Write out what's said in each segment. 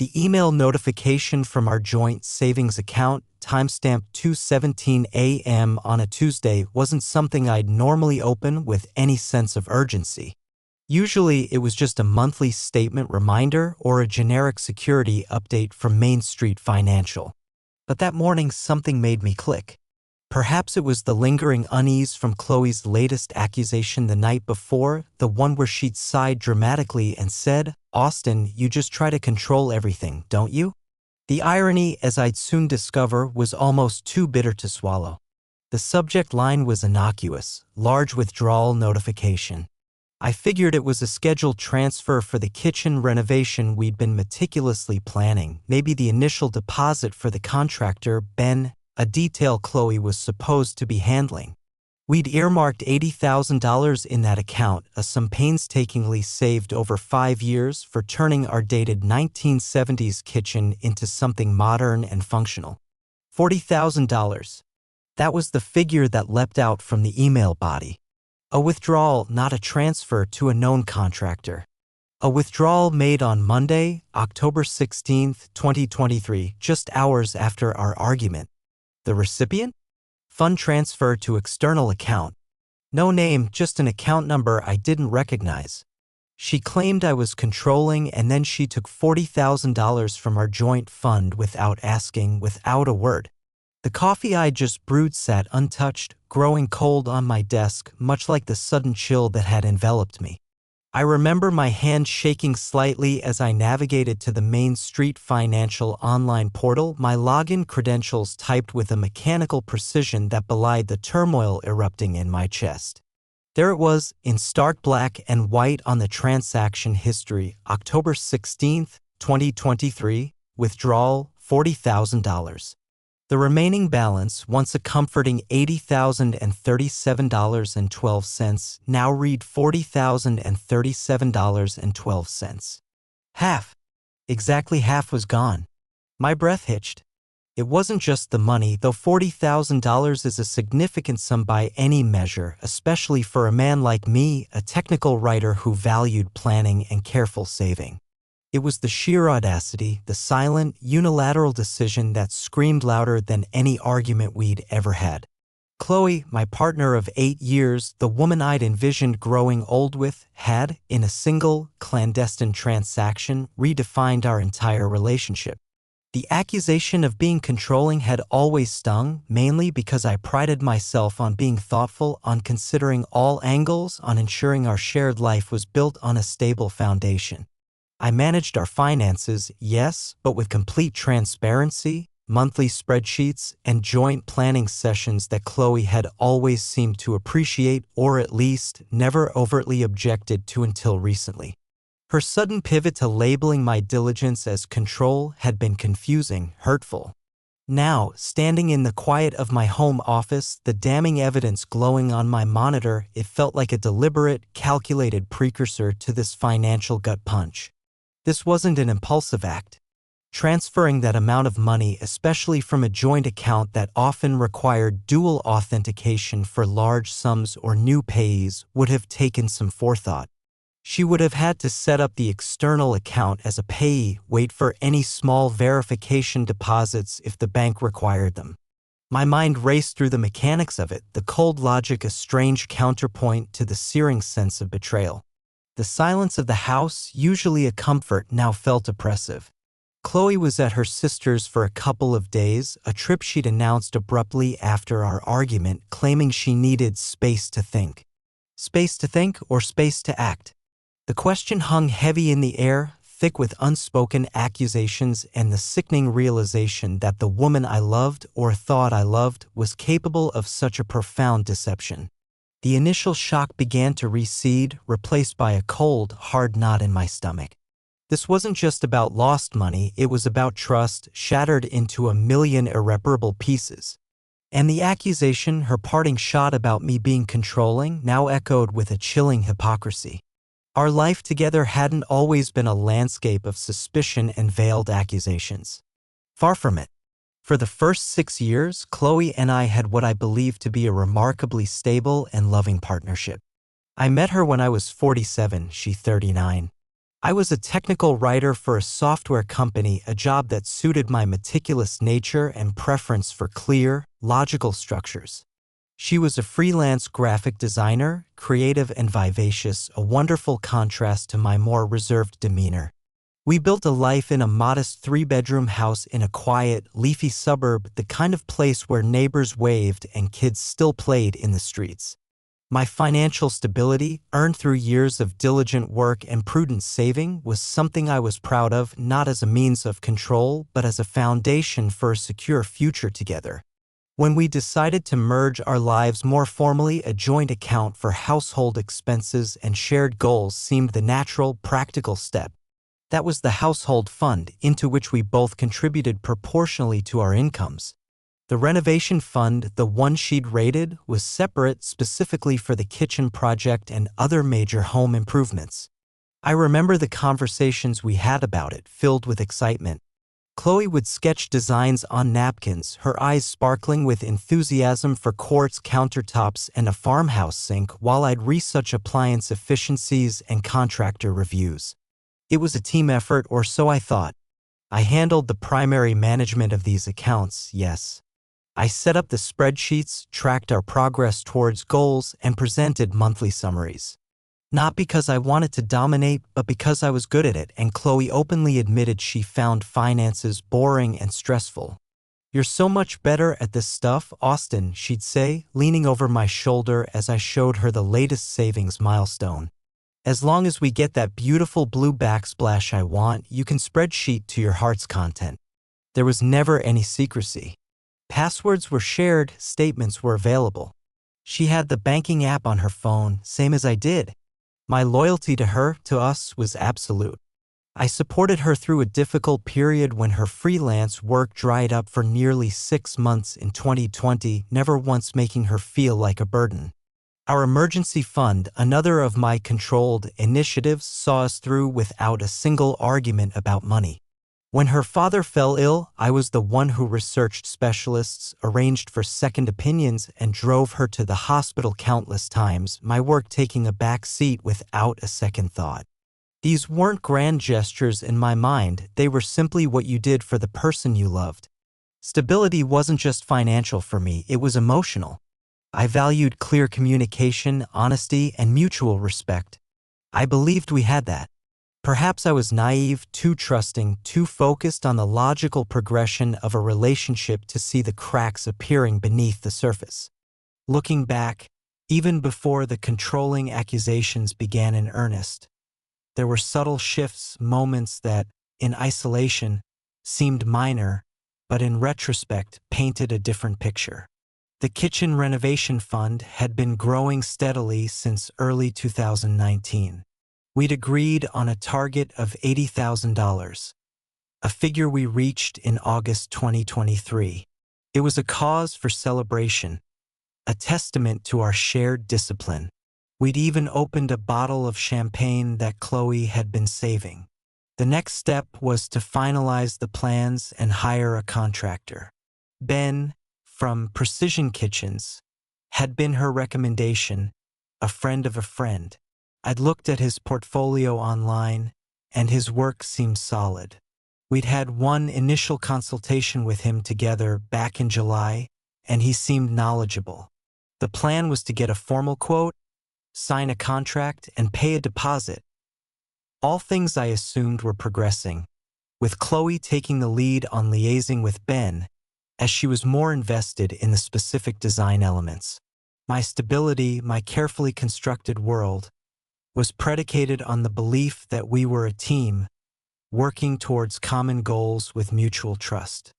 The email notification from our joint savings account, timestamp 2:17 a.m. on a Tuesday, wasn't something I'd normally open with any sense of urgency. Usually, it was just a monthly statement reminder or a generic security update from Main Street Financial. But that morning, something made me click. Perhaps it was the lingering unease from Chloe's latest accusation the night before, the one where she'd sighed dramatically and said, "Austin, you just try to control everything, don't you?" The irony, as I'd soon discover, was almost too bitter to swallow. The subject line was innocuous, large withdrawal notification. I figured it was a scheduled transfer for the kitchen renovation we'd been meticulously planning, maybe the initial deposit for the contractor, Ben, a detail Chloe was supposed to be handling. We'd earmarked $80,000 in that account, a sum painstakingly saved over 5 years for turning our dated 1970s kitchen into something modern and functional. $40,000. That was the figure that leapt out from the email body. A withdrawal, not a transfer to a known contractor. A withdrawal made on Monday, October 16, 2023, just hours after our argument. The recipient? Fund transfer to external account. No name, just an account number I didn't recognize. She claimed I was controlling, and then she took $40,000 from our joint fund without asking, without a word. The coffee I just brewed sat untouched, growing cold on my desk, much like the sudden chill that had enveloped me. I remember my hand shaking slightly as I navigated to the Main Street Financial online portal, my login credentials typed with a mechanical precision that belied the turmoil erupting in my chest. There it was, in stark black and white on the transaction history, October 16, 2023, withdrawal, $40,000. The remaining balance, once a comforting $80,037.12, now read $40,037.12. Half. Exactly half was gone. My breath hitched. It wasn't just the money, though $40,000 is a significant sum by any measure, especially for a man like me, a technical writer who valued planning and careful saving. It was the sheer audacity, the silent, unilateral decision that screamed louder than any argument we'd ever had. Chloe, my partner of 8 years, the woman I'd envisioned growing old with, had, in a single, clandestine transaction, redefined our entire relationship. The accusation of being controlling had always stung, mainly because I prided myself on being thoughtful, on considering all angles, on ensuring our shared life was built on a stable foundation. I managed our finances, yes, but with complete transparency, monthly spreadsheets, and joint planning sessions that Chloe had always seemed to appreciate, or at least never overtly objected to until recently. Her sudden pivot to labeling my diligence as control had been confusing, hurtful. Now, standing in the quiet of my home office, the damning evidence glowing on my monitor, it felt like a deliberate, calculated precursor to this financial gut punch. This wasn't an impulsive act. Transferring that amount of money, especially from a joint account that often required dual authentication for large sums or new payees, would have taken some forethought. She would have had to set up the external account as a payee, wait for any small verification deposits if the bank required them. My mind raced through the mechanics of it, the cold logic a strange counterpoint to the searing sense of betrayal. The silence of the house, usually a comfort, now felt oppressive. Chloe was at her sister's for a couple of days, a trip she'd announced abruptly after our argument, claiming she needed space to think. Space to think or space to act? The question hung heavy in the air, thick with unspoken accusations and the sickening realization that the woman I loved, or thought I loved, was capable of such a profound deception. The initial shock began to recede, replaced by a cold, hard knot in my stomach. This wasn't just about lost money, it was about trust, shattered into a million irreparable pieces. And the accusation, her parting shot about me being controlling, now echoed with a chilling hypocrisy. Our life together hadn't always been a landscape of suspicion and veiled accusations. Far from it. For the first 6 years, Chloe and I had what I believed to be a remarkably stable and loving partnership. I met her when I was 47, she 39. I was a technical writer for a software company, a job that suited my meticulous nature and preference for clear, logical structures. She was a freelance graphic designer, creative and vivacious, a wonderful contrast to my more reserved demeanor. We built a life in a modest three-bedroom house in a quiet, leafy suburb, the kind of place where neighbors waved and kids still played in the streets. My financial stability, earned through years of diligent work and prudent saving, was something I was proud of, not as a means of control, but as a foundation for a secure future together. When we decided to merge our lives more formally, a joint account for household expenses and shared goals seemed the natural, practical step. That was the household fund, into which we both contributed proportionally to our incomes. The renovation fund, the one she'd rated, was separate specifically for the kitchen project and other major home improvements. I remember the conversations we had about it, filled with excitement. Chloe would sketch designs on napkins, her eyes sparkling with enthusiasm for quartz countertops and a farmhouse sink, while I'd research appliance efficiencies and contractor reviews. It was a team effort, or so I thought. I handled the primary management of these accounts, yes. I set up the spreadsheets, tracked our progress towards goals, and presented monthly summaries. Not because I wanted to dominate, but because I was good at it, and Chloe openly admitted she found finances boring and stressful. "You're so much better at this stuff, Austin," she'd say, leaning over my shoulder as I showed her the latest savings milestone. "As long as we get that beautiful blue backsplash I want, you can spreadsheet to your heart's content." There was never any secrecy. Passwords were shared, statements were available. She had the banking app on her phone, same as I did. My loyalty to her, to us, was absolute. I supported her through a difficult period when her freelance work dried up for nearly 6 months in 2020, never once making her feel like a burden. Our emergency fund, another of my controlled initiatives, saw us through without a single argument about money. When her father fell ill, I was the one who researched specialists, arranged for second opinions, and drove her to the hospital countless times, my work taking a back seat without a second thought. These weren't grand gestures in my mind, they were simply what you did for the person you loved. Stability wasn't just financial for me, it was emotional. I valued clear communication, honesty, and mutual respect. I believed we had that. Perhaps I was naive, too trusting, too focused on the logical progression of a relationship to see the cracks appearing beneath the surface. Looking back, even before the controlling accusations began in earnest, there were subtle shifts, moments that, in isolation, seemed minor, but in retrospect painted a different picture. The kitchen renovation fund had been growing steadily since early 2019. We'd agreed on a target of $80,000, a figure we reached in August 2023. It was a cause for celebration, a testament to our shared discipline. We'd even opened a bottle of champagne that Chloe had been saving. The next step was to finalize the plans and hire a contractor. Ben, from Precision Kitchens, had been her recommendation, a friend of a friend. I'd looked at his portfolio online, and his work seemed solid. We'd had one initial consultation with him together back in July, and he seemed knowledgeable. The plan was to get a formal quote, sign a contract, and pay a deposit. All things I assumed were progressing, with Chloe taking the lead on liaising with Ben, as she was more invested in the specific design elements. My stability, my carefully constructed world, was predicated on the belief that we were a team, working towards common goals with mutual trust.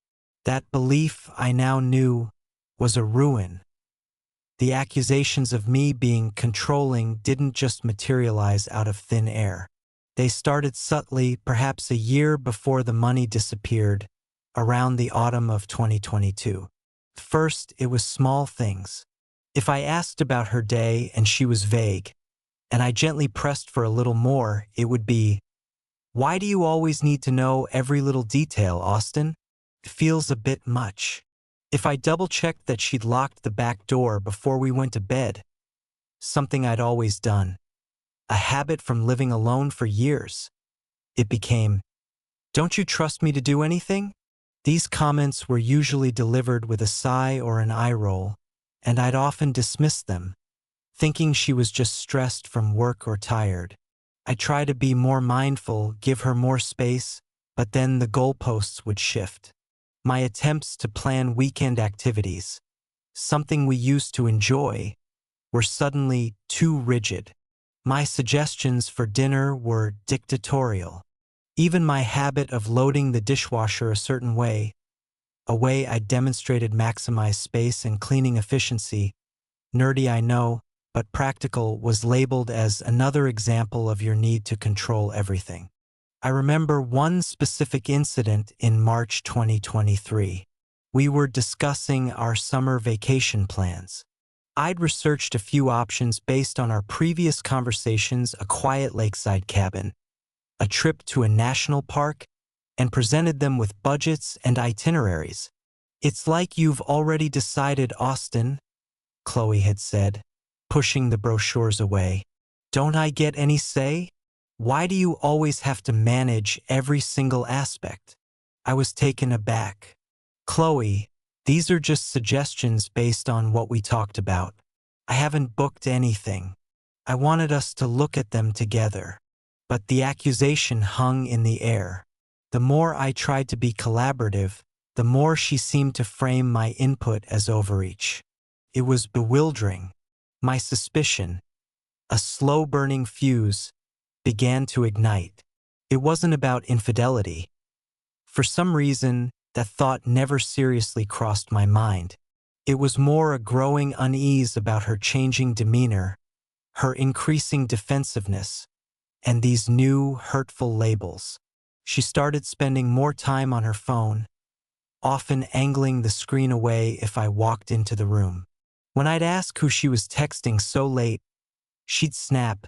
That belief, I now knew, was a ruin. The accusations of me being controlling didn't just materialize out of thin air. They started subtly, perhaps a year before the money disappeared, around the autumn of 2022. First, it was small things. If I asked about her day and she was vague, and I gently pressed for a little more, it would be, "Why do you always need to know every little detail, Austin? It feels a bit much." If I double-checked that she'd locked the back door before we went to bed, something I'd always done, a habit from living alone for years, it became, "Don't you trust me to do anything?" These comments were usually delivered with a sigh or an eye roll, and I'd often dismiss them, thinking she was just stressed from work or tired. I try to be more mindful, give her more space, but then the goalposts would shift. My attempts to plan weekend activities, something we used to enjoy, were suddenly too rigid. My suggestions for dinner were dictatorial. Even my habit of loading the dishwasher a certain way, a way I demonstrated maximized space and cleaning efficiency, nerdy I know, but practical, was labeled as another example of your need to control everything. I remember one specific incident in March 2023. We were discussing our summer vacation plans. I'd researched a few options based on our previous conversations: a quiet lakeside cabin, a trip to a national park, and presented them with budgets and itineraries. "It's like you've already decided, Austin," Chloe had said, pushing the brochures away. "Don't I get any say? Why do you always have to manage every single aspect?" I was taken aback. "Chloe, these are just suggestions based on what we talked about. I haven't booked anything. I wanted us to look at them together." But the accusation hung in the air. The more I tried to be collaborative, the more she seemed to frame my input as overreach. It was bewildering. My suspicion, a slow-burning fuse, began to ignite. It wasn't about infidelity. For some reason, that thought never seriously crossed my mind. It was more a growing unease about her changing demeanor, her increasing defensiveness, and these new, hurtful labels. She started spending more time on her phone, often angling the screen away if I walked into the room. When I'd ask who she was texting so late, she'd snap,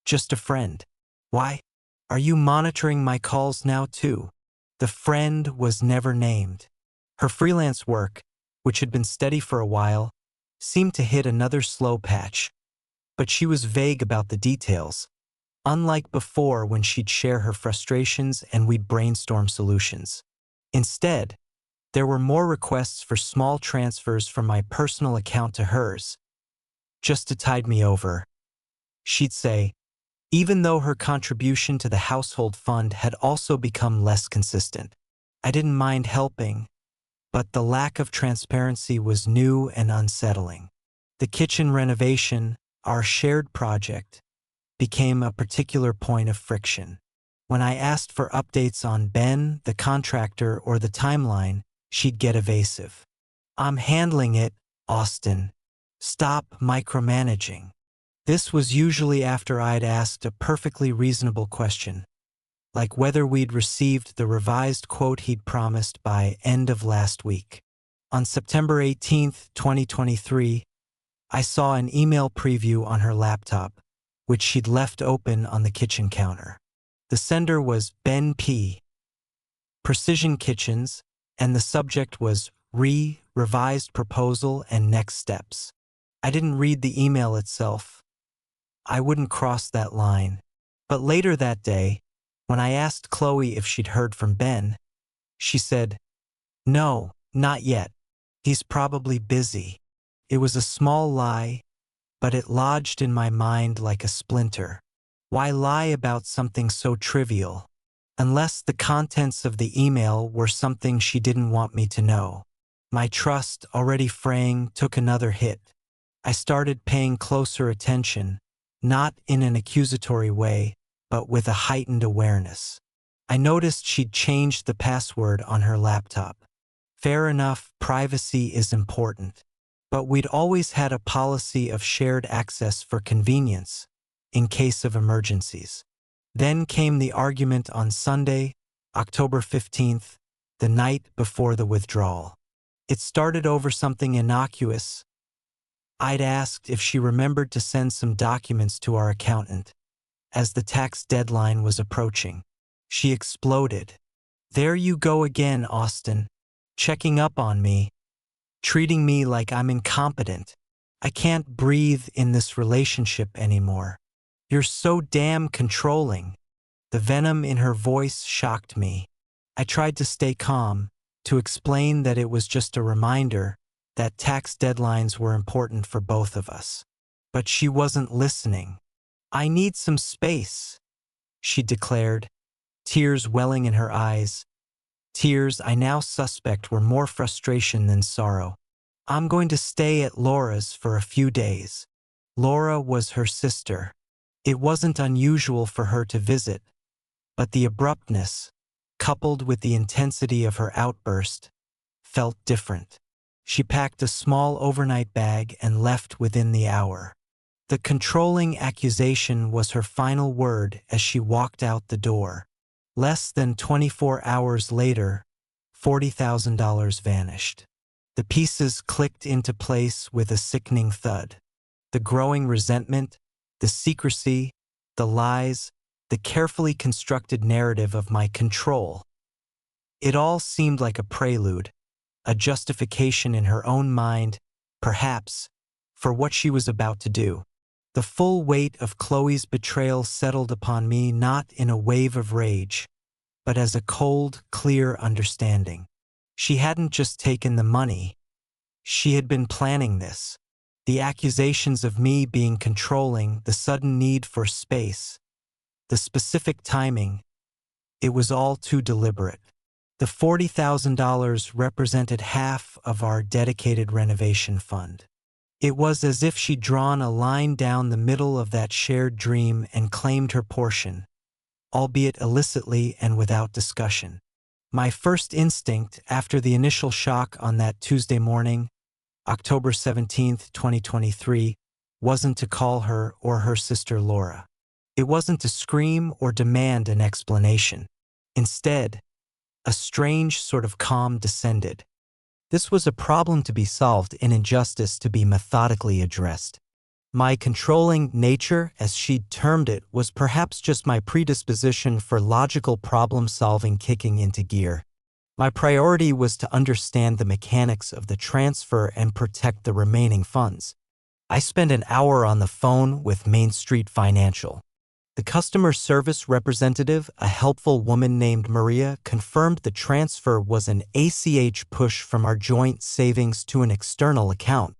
"Just a friend." "Why? Are you monitoring my calls now too?" The friend was never named. Her freelance work, which had been steady for a while, seemed to hit another slow patch. But she was vague about the details, unlike before when she'd share her frustrations and we'd brainstorm solutions. Instead, there were more requests for small transfers from my personal account to hers, just to tide me over. She'd say, even though her contribution to the household fund had also become less consistent. I didn't mind helping, but the lack of transparency was new and unsettling. The kitchen renovation, our shared project, became a particular point of friction. When I asked for updates on Ben, the contractor, or the timeline, she'd get evasive. "I'm handling it, Austin. Stop micromanaging." This was usually after I'd asked a perfectly reasonable question, like whether we'd received the revised quote he'd promised by end of last week. On September 18th, 2023, I saw an email preview on her laptop, which she'd left open on the kitchen counter. The sender was Ben P. Precision Kitchens, and the subject was revised proposal and next steps. I didn't read the email itself. I wouldn't cross that line. But later that day, when I asked Chloe if she'd heard from Ben, she said, "No, not yet. He's probably busy." It was a small lie, but it lodged in my mind like a splinter. Why lie about something so trivial, unless the contents of the email were something she didn't want me to know? My trust, already fraying, took another hit. I started paying closer attention, not in an accusatory way, but with a heightened awareness. I noticed she'd changed the password on her laptop. Fair enough, privacy is important. But we'd always had a policy of shared access for convenience, in case of emergencies. Then came the argument on Sunday, October 15th, the night before the withdrawal. It started over something innocuous. I'd asked if she remembered to send some documents to our accountant. As the tax deadline was approaching, she exploded. "There you go again, Austin. Checking up on me. Treating me like I'm incompetent. I can't breathe in this relationship anymore. You're so damn controlling." The venom in her voice shocked me. I tried to stay calm, to explain that it was just a reminder that tax deadlines were important for both of us. But she wasn't listening. "I need some space," she declared, tears welling in her eyes. Tears I now suspect were more frustration than sorrow. "I'm going to stay at Laura's for a few days." Laura was her sister. It wasn't unusual for her to visit, but the abruptness, coupled with the intensity of her outburst, felt different. She packed a small overnight bag and left within the hour. The controlling accusation was her final word as she walked out the door. Less than 24 hours later, $40,000 vanished. The pieces clicked into place with a sickening thud. The growing resentment, the secrecy, the lies, the carefully constructed narrative of my control. It all seemed like a prelude, a justification in her own mind, perhaps, for what she was about to do. The full weight of Chloe's betrayal settled upon me not in a wave of rage, but as a cold, clear understanding. She hadn't just taken the money. She had been planning this. The accusations of me being controlling, the sudden need for space, the specific timing, it was all too deliberate. The $40,000 represented half of our dedicated renovation fund. It was as if she'd drawn a line down the middle of that shared dream and claimed her portion, albeit illicitly and without discussion. My first instinct after the initial shock on that Tuesday morning, October 17, 2023, wasn't to call her or her sister Laura. It wasn't to scream or demand an explanation. Instead, a strange sort of calm descended. This was a problem to be solved, an injustice to be methodically addressed. My controlling nature, as she'd termed it, was perhaps just my predisposition for logical problem-solving kicking into gear. My priority was to understand the mechanics of the transfer and protect the remaining funds. I spent an hour on the phone with Main Street Financial. The customer service representative, a helpful woman named Maria, confirmed the transfer was an ACH push from our joint savings to an external account.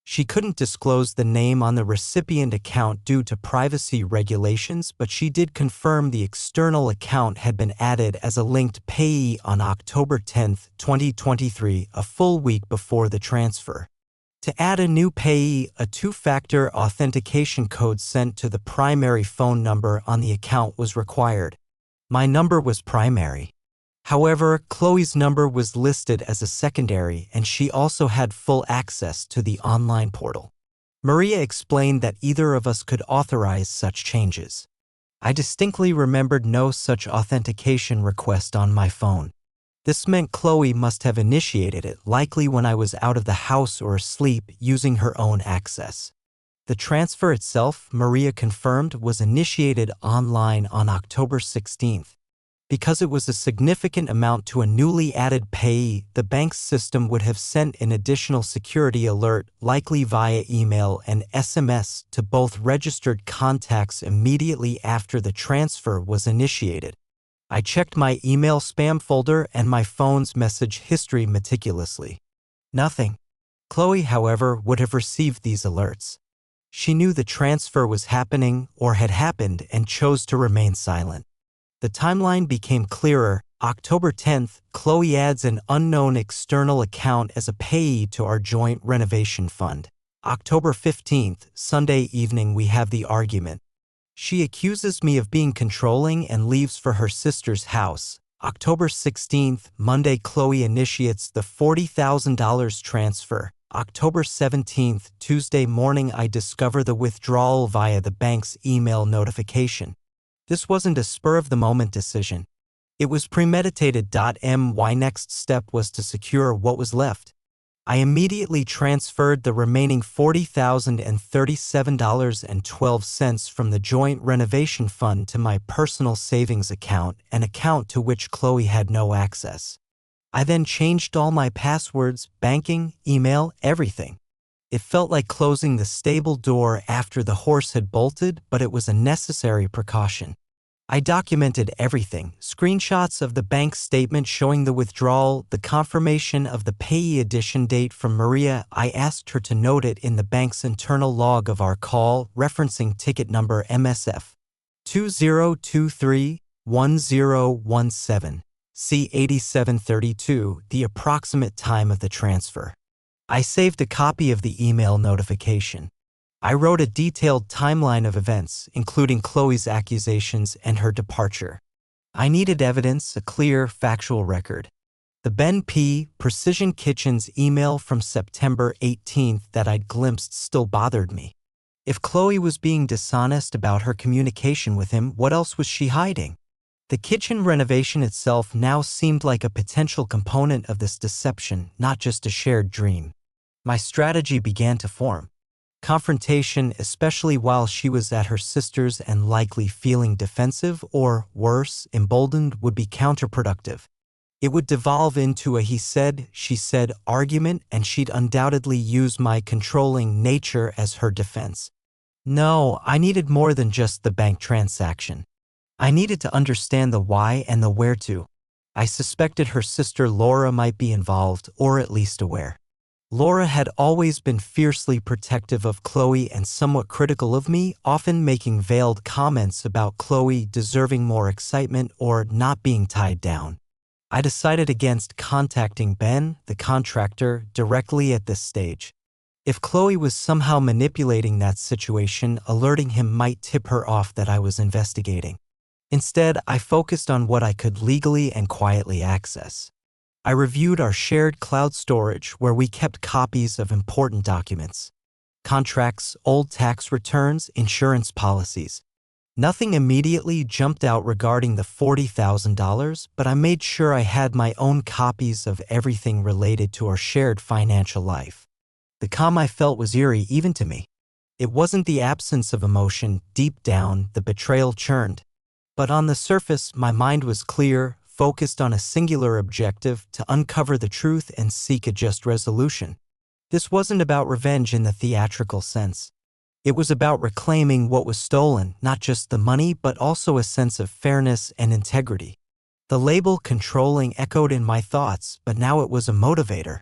She couldn't disclose the name on the recipient account due to privacy regulations, but she did confirm the external account had been added as a linked payee on October 10, 2023, a full week before the transfer. To add a new payee, a two-factor authentication code sent to the primary phone number on the account was required. My number was primary. However, Chloe's number was listed as a secondary, and she also had full access to the online portal. Maria explained that either of us could authorize such changes. I distinctly remembered no such authentication request on my phone. This meant Chloe must have initiated it, likely when I was out of the house or asleep, using her own access. The transfer itself, Maria confirmed, was initiated online on October 16th. Because it was a significant amount to a newly added payee, the bank's system would have sent an additional security alert, likely via email and SMS, to both registered contacts immediately after the transfer was initiated. I checked my email spam folder and my phone's message history meticulously. Nothing. Chloe, however, would have received these alerts. She knew the transfer was happening or had happened and chose to remain silent. The timeline became clearer. October 10th, Chloe adds an unknown external account as a payee to our joint renovation fund. October 15th, Sunday evening, we have the argument. She accuses me of being controlling and leaves for her sister's house. October 16th, Monday, Chloe initiates the $40,000 transfer. October 17th, Tuesday morning, I discover the withdrawal via the bank's email notification. This wasn't a spur-of-the-moment decision. It was premeditated. My next step was to secure what was left. I immediately transferred the remaining $40,037.12 from the joint renovation fund to my personal savings account, an account to which Chloe had no access. I then changed all my passwords, banking, email, everything. It felt like closing the stable door after the horse had bolted, but it was a necessary precaution. I documented everything, screenshots of the bank statement showing the withdrawal, the confirmation of the payee addition date from Maria. I asked her to note it in the bank's internal log of our call, referencing ticket number MSF 2023-1017, C8732, the approximate time of the transfer. I saved a copy of the email notification. I wrote a detailed timeline of events, including Chloe's accusations and her departure. I needed evidence, a clear, factual record. The Ben P. Precision Kitchens email from September 18th that I'd glimpsed still bothered me. If Chloe was being dishonest about her communication with him, what else was she hiding? The kitchen renovation itself now seemed like a potential component of this deception, not just a shared dream. My strategy began to form. Confrontation, especially while she was at her sister's and likely feeling defensive or, worse, emboldened, would be counterproductive. It would devolve into a he said, she said argument, and she'd undoubtedly use my controlling nature as her defense. No, I needed more than just the bank transaction. I needed to understand the why and the where to. I suspected her sister Laura might be involved, or at least aware. Laura had always been fiercely protective of Chloe and somewhat critical of me, often making veiled comments about Chloe deserving more excitement or not being tied down. I decided against contacting Ben, the contractor, directly at this stage. If Chloe was somehow manipulating that situation, alerting him might tip her off that I was investigating. Instead, I focused on what I could legally and quietly access. I reviewed our shared cloud storage where we kept copies of important documents. Contracts, old tax returns, insurance policies. Nothing immediately jumped out regarding the $40,000, but I made sure I had my own copies of everything related to our shared financial life. The calm I felt was eerie even to me. It wasn't the absence of emotion. Deep down, the betrayal churned. But on the surface, my mind was clear, focused on a singular objective: to uncover the truth and seek a just resolution. This wasn't about revenge in the theatrical sense. It was about reclaiming what was stolen, not just the money, but also a sense of fairness and integrity. The label controlling echoed in my thoughts, but now it was a motivator.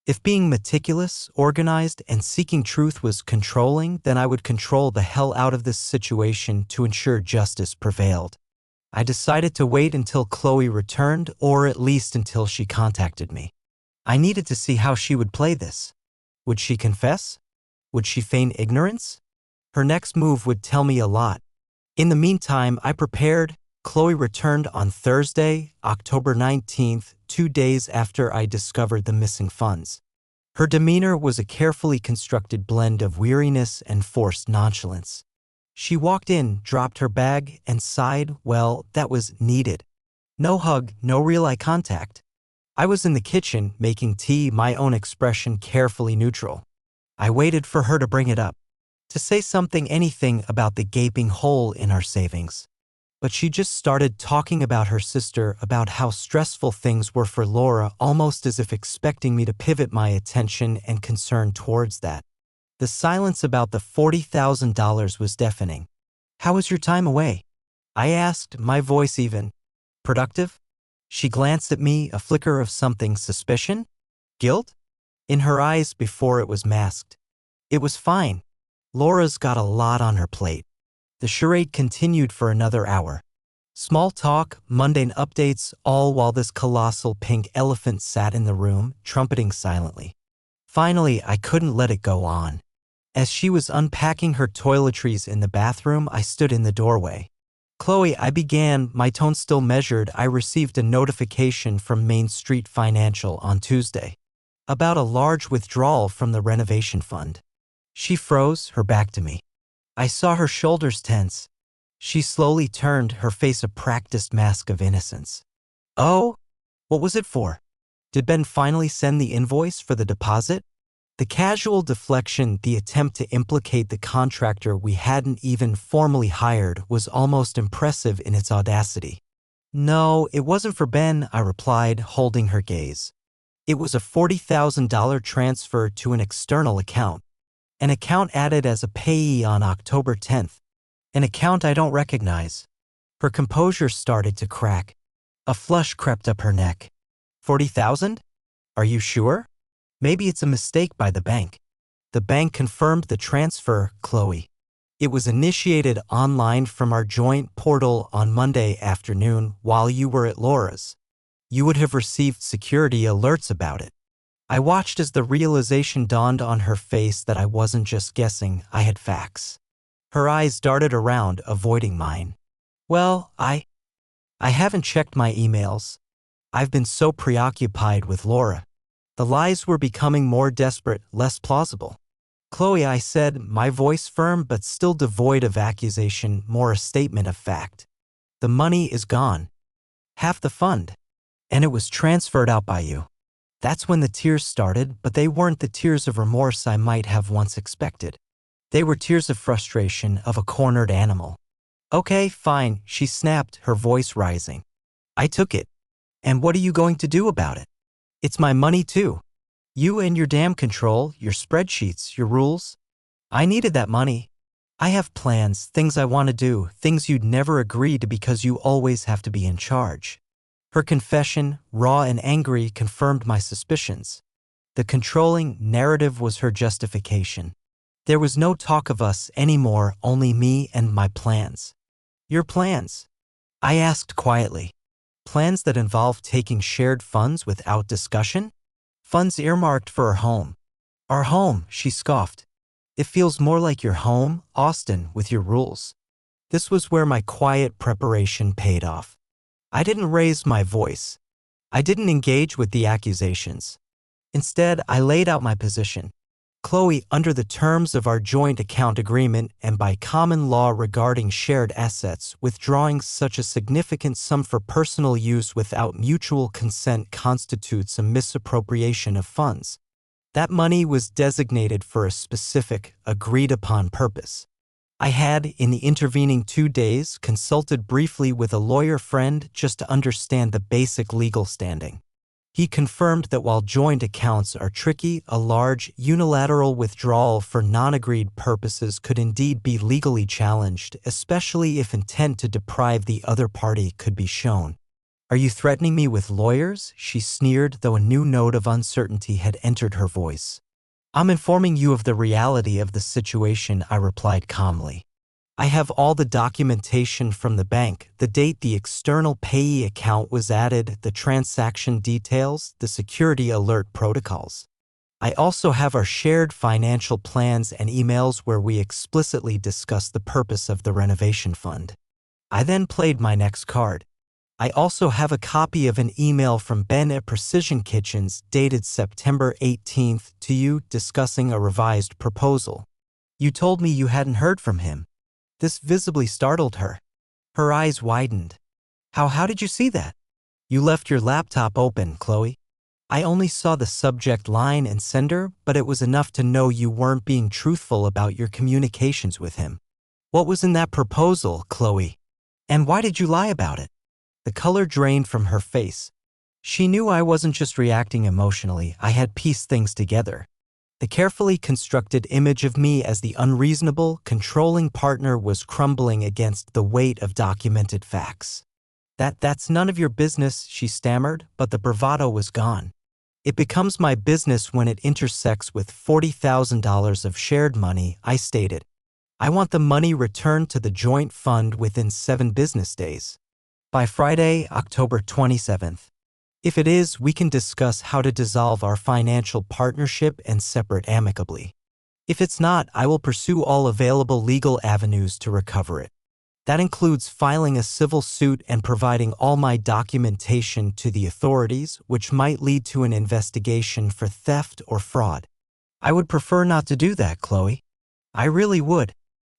If being meticulous, organized, and seeking truth was controlling, then I would control the hell out of this situation to ensure justice prevailed. I decided to wait until Chloe returned, or at least until she contacted me. I needed to see how she would play this. Would she confess? Would she feign ignorance? Her next move would tell me a lot. In the meantime, I prepared. Chloe returned on Thursday, October 19th, 2 days after I discovered the missing funds. Her demeanor was a carefully constructed blend of weariness and forced nonchalance. She walked in, dropped her bag, and sighed. Well, that was needed. No hug, no real eye contact. I was in the kitchen, making tea, my own expression carefully neutral. I waited for her to bring it up, to say something, anything about the gaping hole in our savings. But she just started talking about her sister, about how stressful things were for Laura, almost as if expecting me to pivot my attention and concern towards that. The silence about the $40,000 was deafening. "How was your time away?" I asked, my voice even. "Productive?" She glanced at me, a flicker of something: suspicion? Guilt? In her eyes before it was masked. It was fine. Laura's got a lot on her plate. The charade continued for another hour. Small talk, mundane updates, all while this colossal pink elephant sat in the room, trumpeting silently. Finally, I couldn't let it go on. As she was unpacking her toiletries in the bathroom, I stood in the doorway. "Chloe," I began, my tone still measured. "I received a notification from Main Street Financial on Tuesday about a large withdrawal from the renovation fund." She froze, her back to me. I saw her shoulders tense. She slowly turned, her face a practiced mask of innocence. "Oh? What was it for? Did Ben finally send the invoice for the deposit?" The casual deflection, the attempt to implicate the contractor we hadn't even formally hired, was almost impressive in its audacity. "No, it wasn't for Ben," I replied, holding her gaze. "It was a $40,000 transfer to an external account. An account added as a payee on October 10th. An account I don't recognize." Her composure started to crack. A flush crept up her neck. 40,000? Are you sure? Maybe it's a mistake by the bank. The bank confirmed the transfer, Chloe. It was initiated online from our joint portal on Monday afternoon while you were at Laura's. You would have received security alerts about it. I watched as the realization dawned on her face that I wasn't just guessing, I had facts. Her eyes darted around, avoiding mine. Well, I haven't checked my emails. I've been so preoccupied with Laura. The lies were becoming more desperate, less plausible. Chloe, I said, my voice firm but still devoid of accusation, more a statement of fact. The money is gone. Half the fund. And it was transferred out by you. That's when the tears started, but they weren't the tears of remorse I might have once expected. They were tears of frustration, of a cornered animal. Okay, fine, she snapped, her voice rising. I took it. And what are you going to do about it? It's my money too. You and your damn control, your spreadsheets, your rules. I needed that money. I have plans, things I want to do, things you'd never agree to because you always have to be in charge. Her confession, raw and angry, confirmed my suspicions. The controlling narrative was her justification. There was no talk of us anymore, only me and my plans. Your plans? I asked quietly. Plans that involve taking shared funds without discussion? Funds earmarked for our home. Our home, she scoffed. It feels more like your home, Austin, with your rules. This was where my quiet preparation paid off. I didn't raise my voice. I didn't engage with the accusations. Instead, I laid out my position. Chloe, under the terms of our joint account agreement and by common law regarding shared assets, withdrawing such a significant sum for personal use without mutual consent constitutes a misappropriation of funds. That money was designated for a specific, agreed-upon purpose. I had, in the intervening 2 days, consulted briefly with a lawyer friend just to understand the basic legal standing. He confirmed that while joint accounts are tricky, a large, unilateral withdrawal for non-agreed purposes could indeed be legally challenged, especially if intent to deprive the other party could be shown. Are you threatening me with lawyers? She sneered, though a new note of uncertainty had entered her voice. I'm informing you of the reality of the situation, I replied calmly. I have all the documentation from the bank, the date the external payee account was added, the transaction details, the security alert protocols. I also have our shared financial plans and emails where we explicitly discuss the purpose of the renovation fund. I then played my next card. I also have a copy of an email from Ben at Precision Kitchens dated September 18th to you discussing a revised proposal. You told me you hadn't heard from him. This visibly startled her. Her eyes widened. How did you see that? You left your laptop open, Chloe. I only saw the subject line and sender, but it was enough to know you weren't being truthful about your communications with him. What was in that proposal, Chloe? And why did you lie about it? The color drained from her face. She knew I wasn't just reacting emotionally, I had pieced things together. The carefully constructed image of me as the unreasonable, controlling partner was crumbling against the weight of documented facts. That's none of your business, she stammered, but the bravado was gone. It becomes my business when it intersects with $40,000 of shared money, I stated. I want the money returned to the joint fund within 7 business days. By Friday, October 27th. If it is, we can discuss how to dissolve our financial partnership and separate amicably. If it's not, I will pursue all available legal avenues to recover it. That includes filing a civil suit and providing all my documentation to the authorities, which might lead to an investigation for theft or fraud. I would prefer not to do that, Chloe. I really would.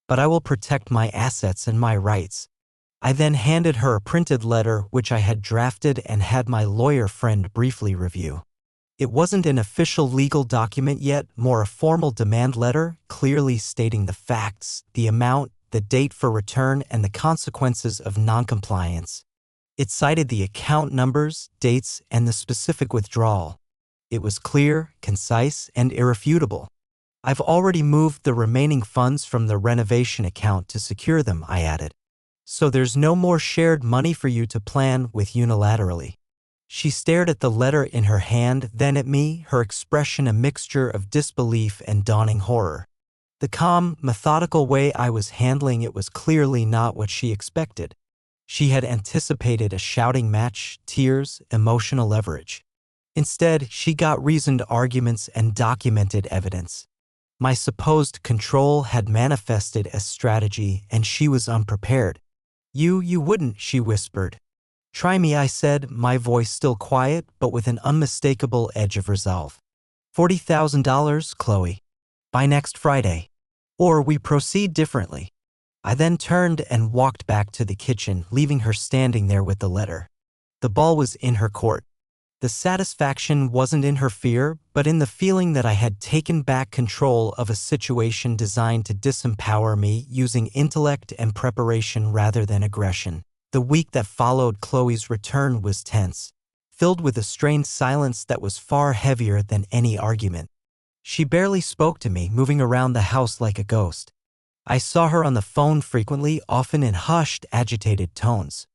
But I will protect my assets and my rights. I then handed her a printed letter which I had drafted and had my lawyer friend briefly review. It wasn't an official legal document yet, more a formal demand letter, clearly stating the facts, the amount, the date for return, and the consequences of noncompliance. It cited the account numbers, dates, and the specific withdrawal. It was clear, concise, and irrefutable. I've already moved the remaining funds from the renovation account to secure them, I added. So there's no more shared money for you to plan with unilaterally. She stared at the letter in her hand, then at me, her expression a mixture of disbelief and dawning horror. The calm, methodical way I was handling it was clearly not what she expected. She had anticipated a shouting match, tears, emotional leverage. Instead, she got reasoned arguments and documented evidence. My supposed control had manifested as strategy, and she was unprepared. You wouldn't, she whispered. Try me, I said, my voice still quiet but with an unmistakable edge of resolve. $40,000, Chloe. By next Friday. Or we proceed differently. I then turned and walked back to the kitchen, leaving her standing there with the letter. The ball was in her court. The satisfaction wasn't in her fear, but in the feeling that I had taken back control of a situation designed to disempower me using intellect and preparation rather than aggression. The week that followed Chloe's return was tense, filled with a strained silence that was far heavier than any argument. She barely spoke to me, moving around the house like a ghost. I saw her on the phone frequently, often in hushed, agitated tones.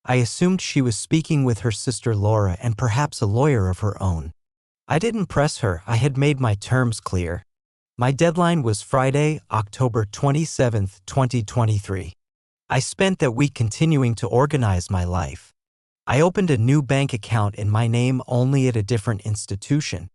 I assumed she was speaking with her sister Laura and perhaps a lawyer of her own. I didn't press her, I had made my terms clear. My deadline was Friday, October 27, 2023. I spent that week continuing to organize my life. I opened a new bank account in my name only at a different institution.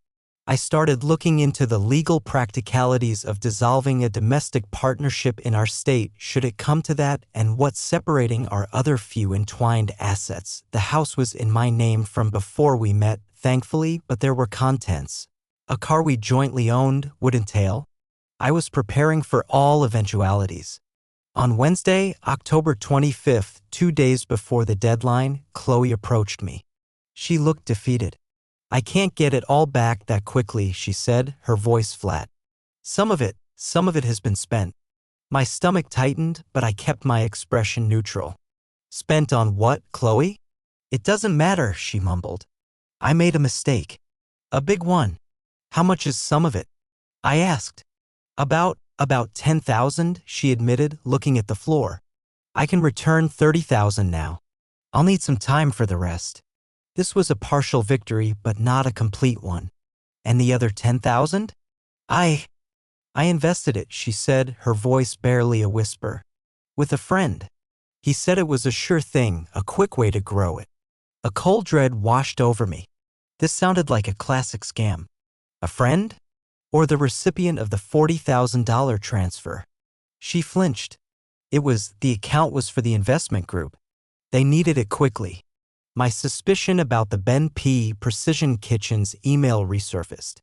I started looking into the legal practicalities of dissolving a domestic partnership in our state should it come to that, and what's separating our other few entwined assets. The house was in my name from before we met, thankfully, but there were contents. A car we jointly owned would entail. I was preparing for all eventualities. On Wednesday, October 25th, 2 days before the deadline, Chloe approached me. She looked defeated. I can't get it all back that quickly, she said, her voice flat. Some of it has been spent. My stomach tightened, but I kept my expression neutral. Spent on what, Chloe? It doesn't matter, she mumbled. I made a mistake. A big one. How much is some of it? I asked. About 10,000, she admitted, looking at the floor. I can return 30,000 now. I'll need some time for the rest. This was a partial victory, but not a complete one. And the other 10,000? I invested it, she said, her voice barely a whisper. With a friend. He said it was a sure thing, a quick way to grow it. A cold dread washed over me. This sounded like a classic scam. A friend? Or the recipient of the $40,000 transfer? She flinched. The account was for the investment group. They needed it quickly. My suspicion about the Ben P. Precision Kitchens email resurfaced.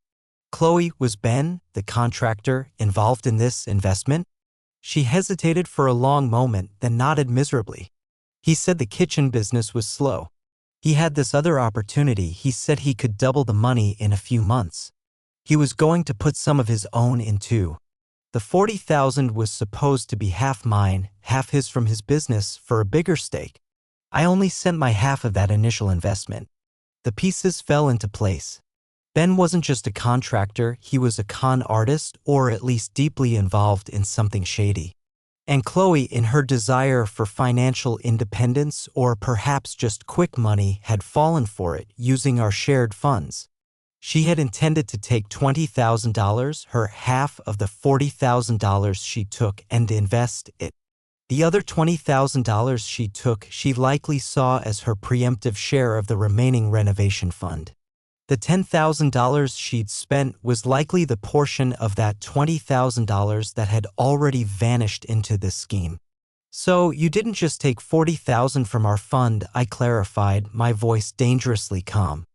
Chloe, was Ben, the contractor, involved in this investment? She hesitated for a long moment, then nodded miserably. He said the kitchen business was slow. He had this other opportunity. He said he could double the money in a few months. He was going to put some of his own in too. The $40,000 was supposed to be half mine, half his from his business for a bigger stake. I only sent my half of that initial investment. The pieces fell into place. Ben wasn't just a contractor, he was a con artist, or at least deeply involved in something shady. And Chloe, in her desire for financial independence or perhaps just quick money, had fallen for it, using our shared funds. She had intended to take $20,000, her half of the $40,000 she took, and invest it. The other $20,000 she took, she likely saw as her preemptive share of the remaining renovation fund. The $10,000 she'd spent was likely the portion of that $20,000 that had already vanished into this scheme. So you didn't just take $40,000 from our fund, I clarified, my voice dangerously calm.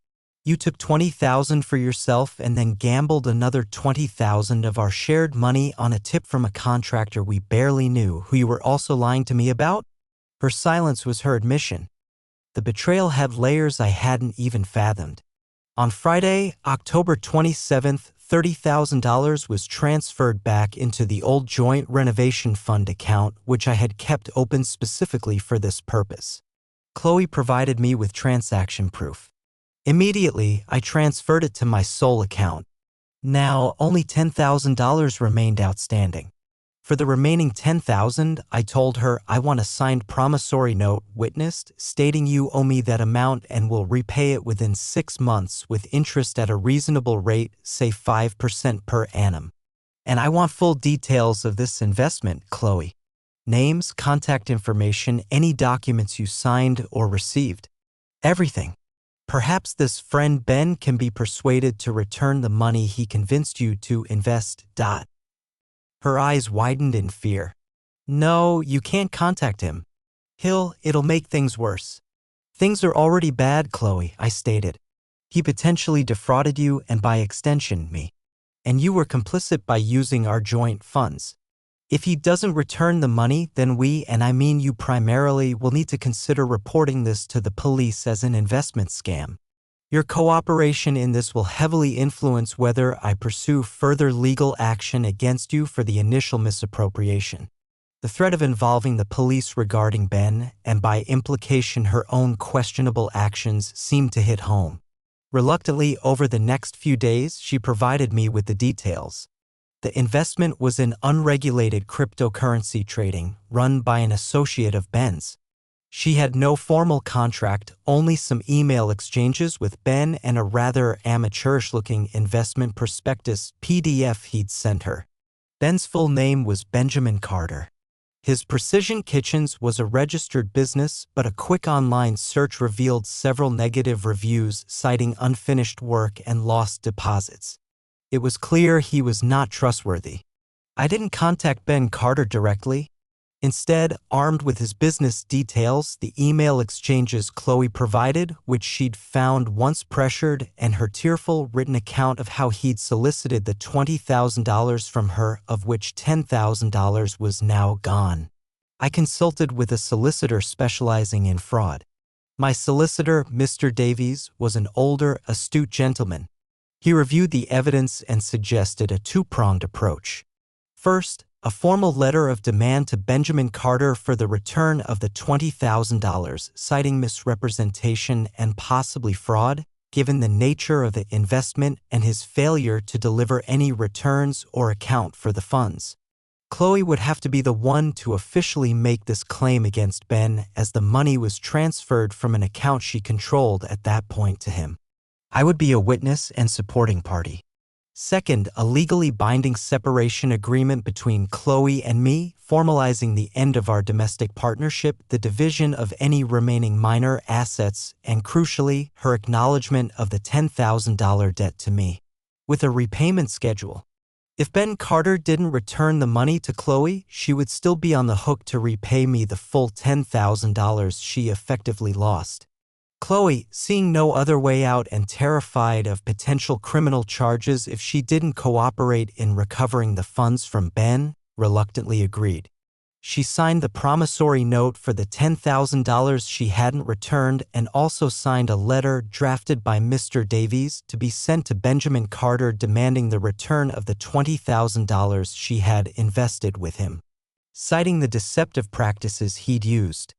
You took $20,000 for yourself and then gambled another $20,000 of our shared money on a tip from a contractor we barely knew, who you were also lying to me about? Her silence was her admission. The betrayal had layers I hadn't even fathomed. On Friday, October 27th, $30,000 was transferred back into the old joint renovation fund account, which I had kept open specifically for this purpose. Chloe provided me with transaction proof. Immediately, I transferred it to my sole account. Now, only $10,000 remained outstanding. For the remaining $10,000, I told her I want a signed promissory note witnessed stating you owe me that amount and will repay it within 6 months with interest at a reasonable rate, say 5% per annum. And I want full details of this investment, Chloe. Names, contact information, any documents you signed or received. Everything. Perhaps this friend Ben can be persuaded to return the money he convinced you to invest. Her eyes widened in fear. No, you can't contact him. It'll make things worse. Things are already bad, Chloe, I stated. He potentially defrauded you and by extension me. And you were complicit by using our joint funds. If he doesn't return the money, then we, and I mean you primarily, will need to consider reporting this to the police as an investment scam. Your cooperation in this will heavily influence whether I pursue further legal action against you for the initial misappropriation. The threat of involving the police regarding Ben, and by implication her own questionable actions, seemed to hit home. Reluctantly, over the next few days, she provided me with the details. The investment was in unregulated cryptocurrency trading, run by an associate of Ben's. She had no formal contract, only some email exchanges with Ben and a rather amateurish-looking investment prospectus PDF he'd sent her. Ben's full name was Benjamin Carter. His Precision Kitchens was a registered business, but a quick online search revealed several negative reviews citing unfinished work and lost deposits. It was clear he was not trustworthy. I didn't contact Ben Carter directly. Instead, armed with his business details, the email exchanges Chloe provided, which she'd found once pressured, and her tearful written account of how he'd solicited the $20,000 from her, of which $10,000 was now gone. I consulted with a solicitor specializing in fraud. My solicitor, Mr. Davies, was an older, astute gentleman. He reviewed the evidence and suggested a two-pronged approach. First, a formal letter of demand to Benjamin Carter for the return of the $20,000, citing misrepresentation and possibly fraud, given the nature of the investment and his failure to deliver any returns or account for the funds. Chloe would have to be the one to officially make this claim against Ben, as the money was transferred from an account she controlled at that point to him. I would be a witness and supporting party. Second, a legally binding separation agreement between Chloe and me, formalizing the end of our domestic partnership, the division of any remaining minor assets, and crucially, her acknowledgement of the $10,000 debt to me, with a repayment schedule. If Ben Carter didn't return the money to Chloe, she would still be on the hook to repay me the full $10,000 she effectively lost. Chloe, seeing no other way out and terrified of potential criminal charges if she didn't cooperate in recovering the funds from Ben, reluctantly agreed. She signed the promissory note for the $10,000 she hadn't returned and also signed a letter drafted by Mr. Davies to be sent to Benjamin Carter demanding the return of the $20,000 she had invested with him, citing the deceptive practices he'd used.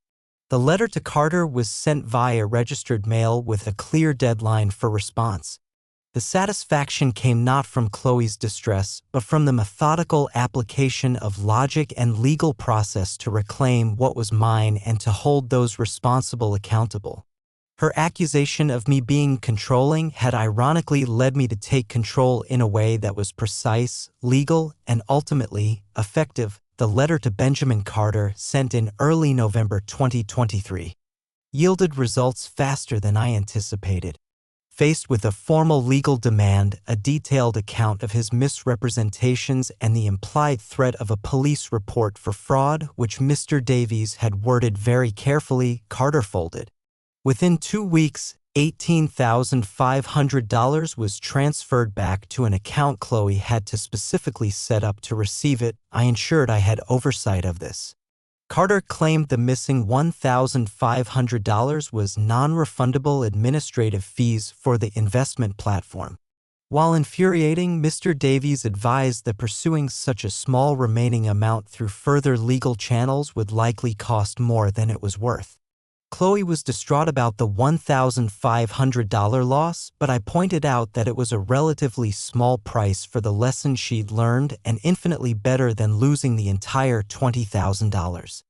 The letter to Carter was sent via registered mail with a clear deadline for response. The satisfaction came not from Chloe's distress, but from the methodical application of logic and legal process to reclaim what was mine and to hold those responsible accountable. Her accusation of me being controlling had ironically led me to take control in a way that was precise, legal, and ultimately effective. The letter to Benjamin Carter, sent in early November 2023, yielded results faster than I anticipated. Faced with a formal legal demand, a detailed account of his misrepresentations, and the implied threat of a police report for fraud, which Mr. Davies had worded very carefully, Carter folded. Within 2 weeks, $18,500 was transferred back to an account Chloe had to specifically set up to receive it. I ensured I had oversight of this. Carter claimed the missing $1,500 was non-refundable administrative fees for the investment platform. While infuriating, Mr. Davies advised that pursuing such a small remaining amount through further legal channels would likely cost more than it was worth. Chloe was distraught about the $1,500 loss, but I pointed out that it was a relatively small price for the lesson she'd learned and infinitely better than losing the entire $20,000.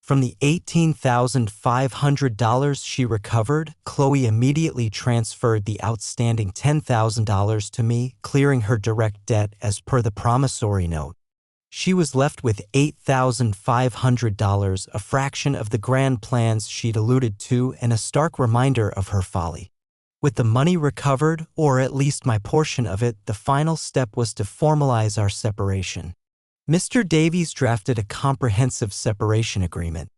From the $18,500 she recovered, Chloe immediately transferred the outstanding $10,000 to me, clearing her direct debt as per the promissory note. She was left with $8,500, a fraction of the grand plans she'd alluded to and a stark reminder of her folly. With the money recovered, or at least my portion of it, the final step was to formalize our separation. Mr. Davies drafted a comprehensive separation agreement.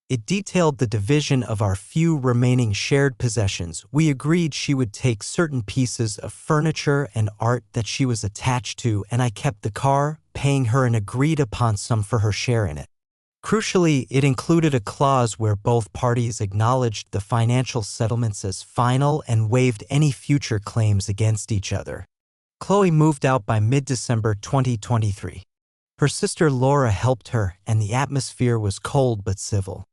It detailed the division of our few remaining shared possessions. We agreed she would take certain pieces of furniture and art that she was attached to, and I kept the car, paying her an agreed-upon sum for her share in it. Crucially, it included a clause where both parties acknowledged the financial settlements as final and waived any future claims against each other. Chloe moved out by mid-December 2023. Her sister Laura helped her, and the atmosphere was cold but civil.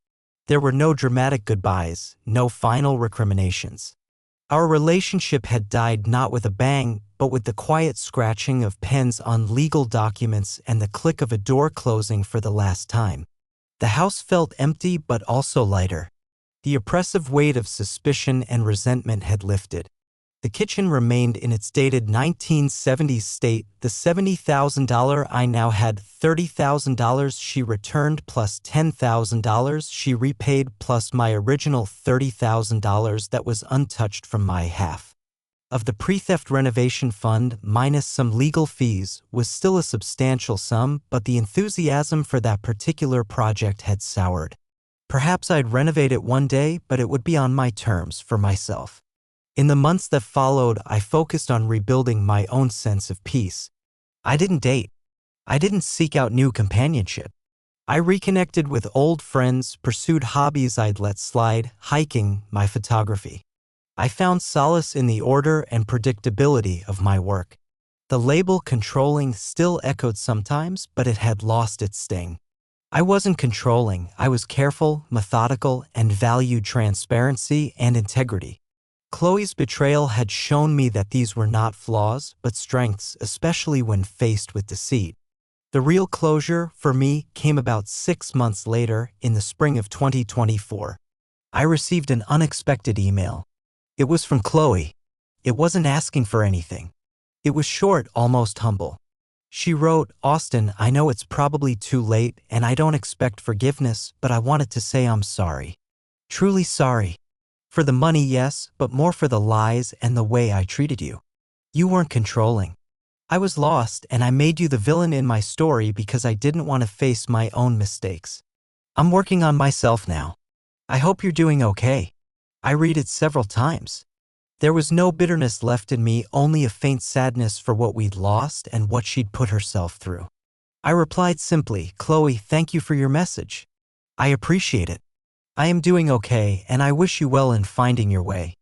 There were no dramatic goodbyes, no final recriminations. Our relationship had died not with a bang, but with the quiet scratching of pens on legal documents and the click of a door closing for the last time. The house felt empty but also lighter. The oppressive weight of suspicion and resentment had lifted. The kitchen remained in its dated 1970s state. The $70,000 I now had $30,000 she returned plus $10,000 she repaid plus my original $30,000 that was untouched from my half of the pre-theft renovation fund minus some legal fees was still a substantial sum, but the enthusiasm for that particular project had soured. Perhaps I'd renovate it one day, but it would be on my terms for myself. In the months that followed, I focused on rebuilding my own sense of peace. I didn't date. I didn't seek out new companionship. I reconnected with old friends, pursued hobbies I'd let slide, hiking, my photography. I found solace in the order and predictability of my work. The label controlling still echoed sometimes, but it had lost its sting. I wasn't controlling, I was careful, methodical, and valued transparency and integrity. Chloe's betrayal had shown me that these were not flaws, but strengths, especially when faced with deceit. The real closure, for me, came about 6 months later, in the spring of 2024. I received an unexpected email. It was from Chloe. It wasn't asking for anything. It was short, almost humble. She wrote, "Austin, I know it's probably too late, and I don't expect forgiveness, but I wanted to say I'm sorry. Truly sorry. For the money, yes, but more for the lies and the way I treated you. You weren't controlling. I was lost, and I made you the villain in my story because I didn't want to face my own mistakes. I'm working on myself now. I hope you're doing okay." I read it several times. There was no bitterness left in me, only a faint sadness for what we'd lost and what she'd put herself through. I replied simply, "Chloe, thank you for your message. I appreciate it. I am doing okay, and I wish you well in finding your way."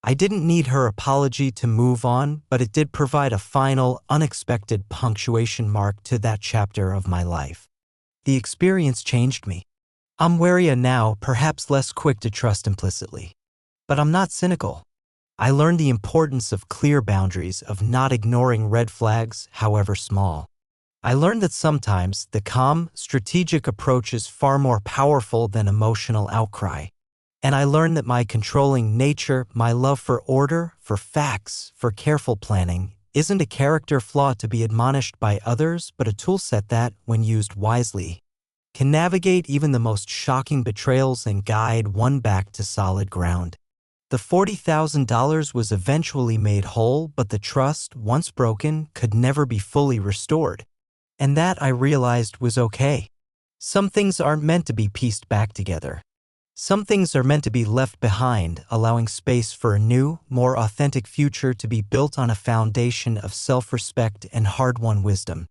I didn't need her apology to move on, but it did provide a final, unexpected punctuation mark to that chapter of my life. The experience changed me. I'm warier now, perhaps less quick to trust implicitly. But I'm not cynical. I learned the importance of clear boundaries, of not ignoring red flags, however small. I learned that sometimes the calm, strategic approach is far more powerful than emotional outcry. And I learned that my controlling nature, my love for order, for facts, for careful planning, isn't a character flaw to be admonished by others, but a toolset that, when used wisely, can navigate even the most shocking betrayals and guide one back to solid ground. The $40,000 was eventually made whole, but the trust, once broken, could never be fully restored. And that, I realized, was okay. Some things aren't meant to be pieced back together. Some things are meant to be left behind, allowing space for a new, more authentic future to be built on a foundation of self-respect and hard-won wisdom.